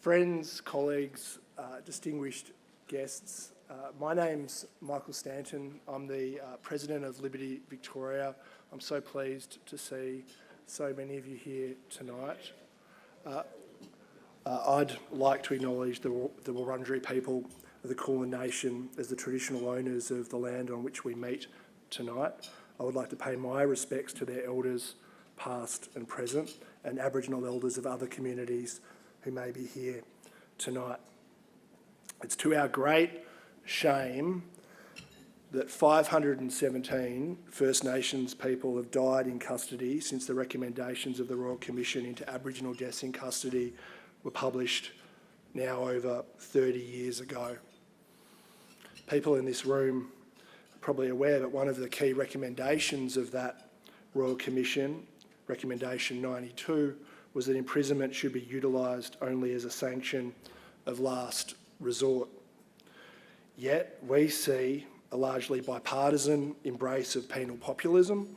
Friends, colleagues, distinguished guests, my name's Michael Stanton. I'm the President of Liberty Victoria. I'm so pleased to see so many of you here tonight. I'd like to acknowledge the Wurundjeri people of the Kulin Nation as the traditional owners of the land on which we meet tonight. I would like to pay my respects to their elders, past and present, and Aboriginal elders of other communities who may be here tonight. It's to our great shame that 517 First Nations people have died in custody since the recommendations of the Royal Commission into Aboriginal deaths in custody were published now over 30 years ago. People in this room are probably aware that one of the key recommendations of that Royal Commission, Recommendation 92, was that imprisonment should be utilised only as a sanction of last resort. Yet we see a largely bipartisan embrace of penal populism,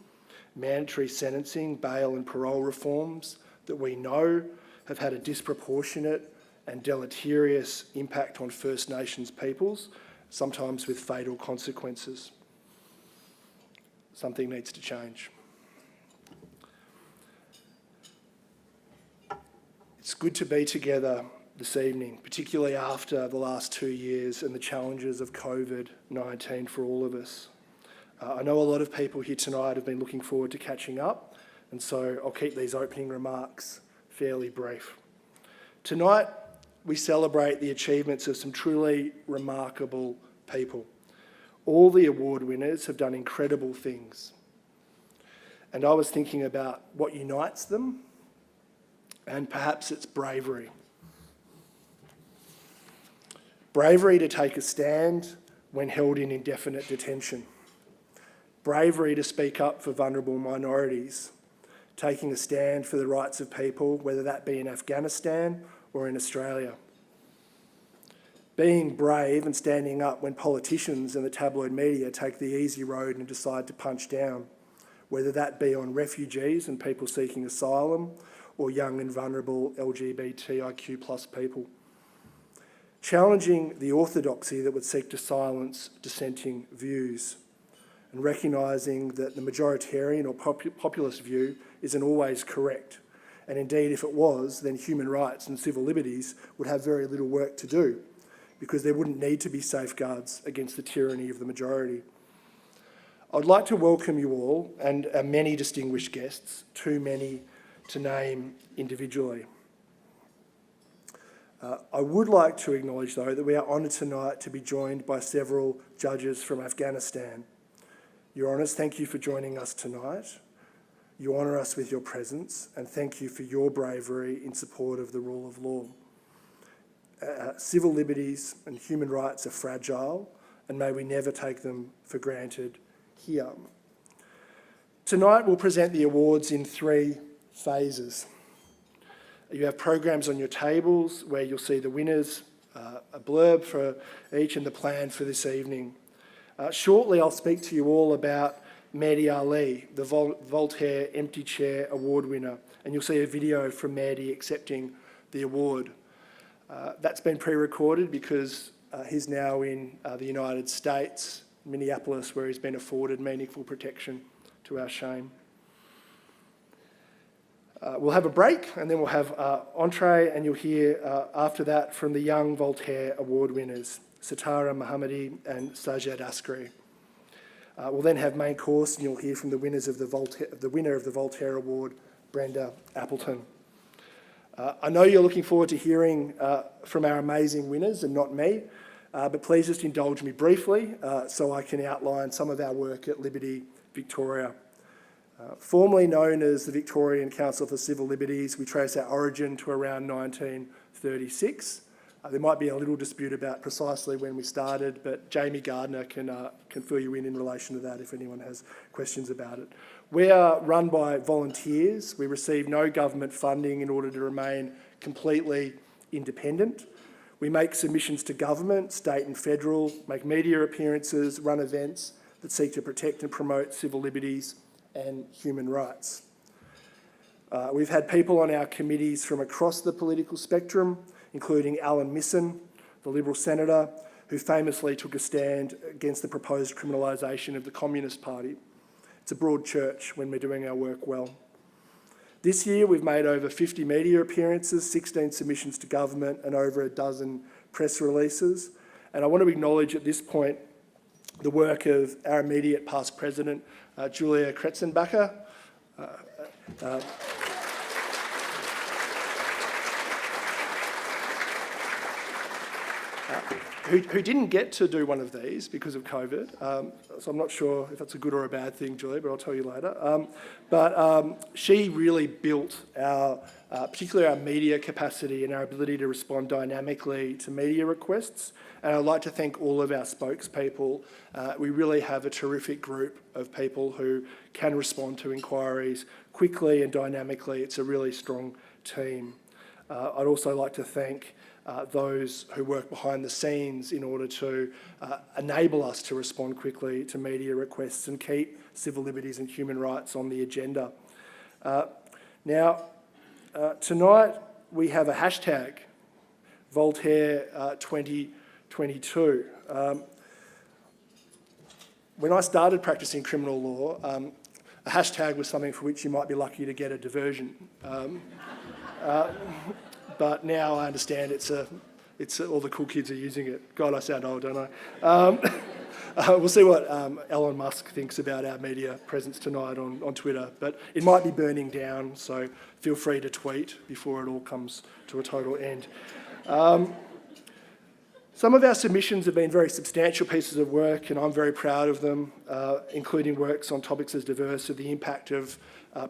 mandatory sentencing, bail and parole reforms that we know have had a disproportionate and deleterious impact on First Nations peoples, sometimes with fatal consequences. Something needs to change. It's good to be together this evening, particularly after the last 2 years and the challenges of COVID-19 for all of us. I know a lot of people here tonight have been looking forward to catching up, and so I'll keep these opening remarks fairly brief. Tonight, we celebrate the achievements of some truly remarkable people. All the award winners have done incredible things. And I was thinking about what unites them, and perhaps it's bravery. Bravery to take a stand when held in indefinite detention. Bravery to speak up for vulnerable minorities, taking a stand for the rights of people, whether that be in Afghanistan or in Australia. Being brave and standing up when politicians and the tabloid media take the easy road and decide to punch down, whether that be on refugees and people seeking asylum or young and vulnerable LGBTIQ+ people. Challenging the orthodoxy that would seek to silence dissenting views and recognising that the majoritarian or populist view isn't always correct. And indeed, if it was, then human rights and civil liberties would have very little work to do because there wouldn't need to be safeguards against the tyranny of the majority. I'd like to welcome you all and many distinguished guests, too many to name individually. I would like to acknowledge, though, that we are honoured tonight to be joined by several judges from Afghanistan. Your Honours, thank you for joining us tonight. You honour us with your presence, and thank you for your bravery in support of the rule of law. Civil liberties and human rights are fragile, and may we never take them for granted here. Tonight we'll present the awards in 3 phases. You have programs on your tables where you'll see the winners, a blurb for each and the plan for this evening. Shortly I'll speak to you all about Mehdi Ali, the Voltaire Empty Chair Award winner, and you'll see a video from Mehdi accepting the award. That's been pre-recorded because he's now in the United States, Minneapolis, where he's been afforded meaningful protection to our shame. We'll have a break and then we'll have entree, and you'll hear after that from the young Voltaire Award winners, Satara Mohammadi and Sajid Askari. We'll then have main course, and you'll hear from the winners of the winner of the Voltaire Award, Brenda Appleton. I know you're looking forward to hearing from our amazing winners and not me, but please just indulge me briefly so I can outline some of our work at Liberty Victoria. Formerly known as the Victorian Council for Civil Liberties, we trace our origin to around 1936. There might be a little dispute about precisely when we started, but Jamie Gardner can fill you in relation to that if anyone has questions about it. We are run by volunteers. We receive no government funding in order to remain completely independent. We make submissions to government, state and federal, make media appearances, run events that seek to protect and promote civil liberties and human rights. We've had people on our committees from across the political spectrum, including Alan Misson, the Liberal senator, who famously took a stand against the proposed criminalisation of the Communist Party. It's a broad church when we're doing our work well. This year, we've made over 50 media appearances, 16 submissions to government, and over a dozen press releases. And I want to acknowledge at this point the work of our immediate past president, Julia Kretzenbacher, who didn't get to do one of these because of COVID. So I'm not sure if that's a good or a bad thing, Julia, but I'll tell you later. But she really built particularly our media capacity and our ability to respond dynamically to media requests. And I'd like to thank all of our spokespeople. We really have a terrific group of people who can respond to inquiries quickly and dynamically. It's a really strong team. I'd also like to thank those who work behind the scenes in order to enable us to respond quickly to media requests and keep civil liberties and human rights on the agenda. Now, tonight we have a hashtag, Voltaire 2022. When I started practicing criminal law, a hashtag was something for which you might be lucky to get a diversion. But now I understand it's all the cool kids are using it. God, I sound old, don't I? We'll see what Elon Musk thinks about our media presence tonight on Twitter. But it might be burning down, so feel free to tweet before it all comes to a total end. Some of our submissions have been very substantial pieces of work, and I'm very proud of them, including works on topics as diverse as the impact of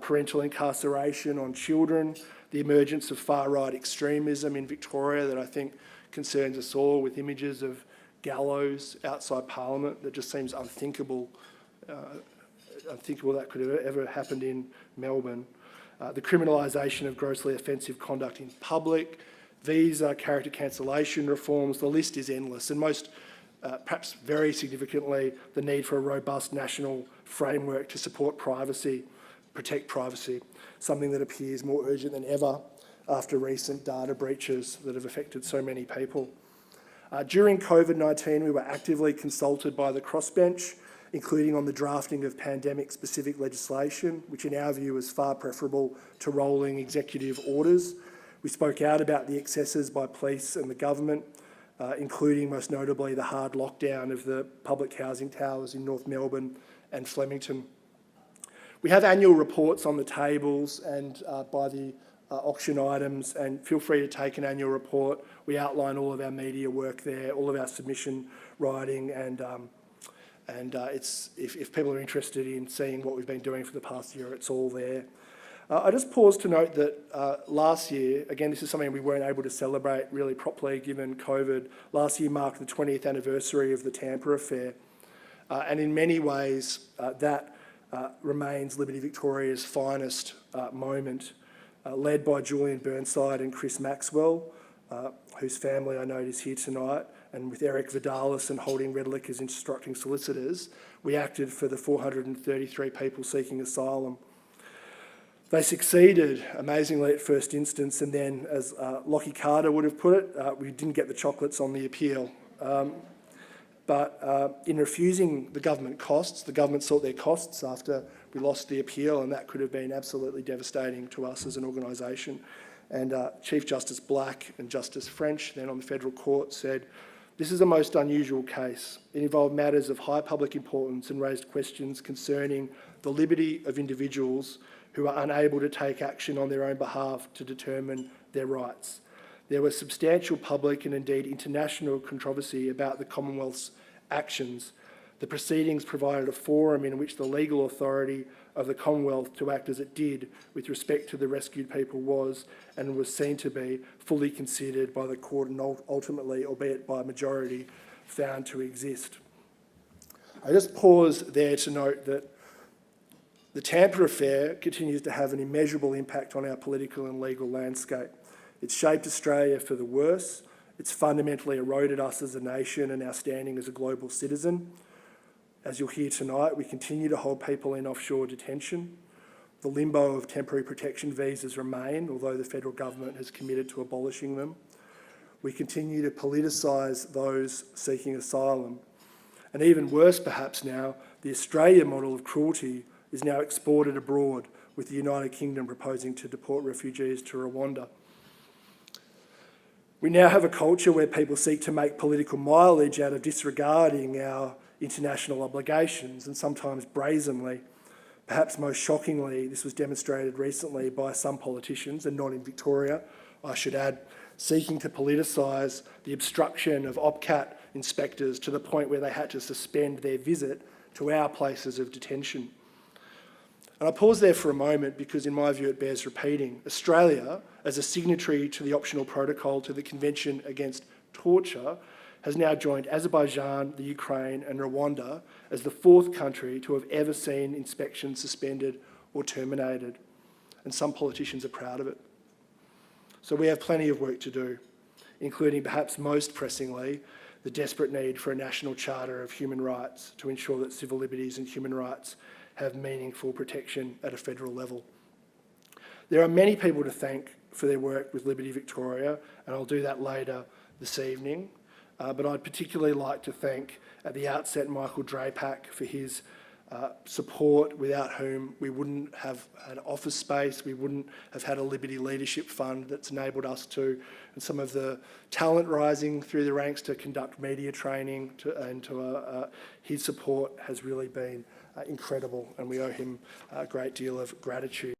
parental incarceration on children, the emergence of far-right extremism in Victoria that I think concerns us all, with images of gallows outside Parliament that just seems unthinkable that could have ever happened in Melbourne. The criminalisation of grossly offensive conduct in public, visa, character cancellation reforms, the list is endless, and most, perhaps very significantly, the need for a robust national framework to support privacy, protect privacy, something that appears more urgent than ever after recent data breaches that have affected so many people. During COVID-19, we were actively consulted by the crossbench, including on the drafting of pandemic-specific legislation, which in our view is far preferable to rolling executive orders. We spoke out about the excesses by police and the government, including most notably the hard lockdown of the public housing towers in North Melbourne and Flemington. We have annual reports on the tables and by the auction items, and feel free to take an annual report. We outline all of our media work there, all of our submission writing, and if people are interested in seeing what we've been doing for the past year, it's all there. I just pause to note that last year, again, this is something we weren't able to celebrate really properly given COVID. Last year marked the 20th anniversary of the Tampa affair, and in many ways that remains Liberty Victoria's finest moment, led by Julian Burnside and Chris Maxwell, whose family I note is here tonight, and with Eric Vidalis and Holding Redlick as instructing solicitors. We acted for the 433 people seeking asylum. They succeeded, amazingly, at first instance, and then, as Lockie Carter would have put it, we didn't get the chocolates on the appeal. But in refusing the government costs, the government sought their costs after we lost the appeal, and that could have been absolutely devastating to us as an organisation. And Chief Justice Black and Justice French, then on the federal court, said, "This is a most unusual case. It involved matters of high public importance and raised questions concerning the liberty of individuals who are unable to take action on their own behalf to determine their rights. There was substantial public and indeed international controversy about the Commonwealth's actions. The proceedings provided a forum in which the legal authority of the Commonwealth to act as it did with respect to the rescued people was, and was seen to be, fully considered by the court and ultimately, albeit by a majority, found to exist." I just pause there to note that the Tampa affair continues to have an immeasurable impact on our political and legal landscape. It's shaped Australia for the worse. It's fundamentally eroded us as a nation and our standing as a global citizen. As you'll hear tonight, we continue to hold people in offshore detention. The limbo of temporary protection visas remain, although the federal government has committed to abolishing them. we continue to politicise those seeking asylum. And even worse perhaps now, the Australia model of cruelty is now exported abroad, with the United Kingdom proposing to deport refugees to Rwanda. We now have a culture where people seek to make political mileage out of disregarding our international obligations, and sometimes brazenly. Perhaps most shockingly, this was demonstrated recently by some politicians, and not in Victoria, I should add, seeking to politicise the obstruction of OPCAT inspectors to the point where they had to suspend their visit to our places of detention. And I pause there for a moment because, in my view, it bears repeating. Australia, as a signatory to the optional protocol to the Convention Against Torture, has now joined Azerbaijan, the Ukraine and Rwanda as the fourth country to have ever seen inspections suspended or terminated. And some politicians are proud of it. So we have plenty of work to do, including perhaps most pressingly, the desperate need for a national charter of human rights to ensure that civil liberties and human rights have meaningful protection at a federal level. There are many people to thank for their work with Liberty Victoria, and I'll do that later this evening. But I'd particularly like to thank, at the outset, Michael Drapack for his support, without whom we wouldn't have had office space, we wouldn't have had a Liberty Leadership Fund that's enabled us to, and some of the talent rising through the ranks to conduct media training, his support has really been incredible, and we owe him a great deal of gratitude.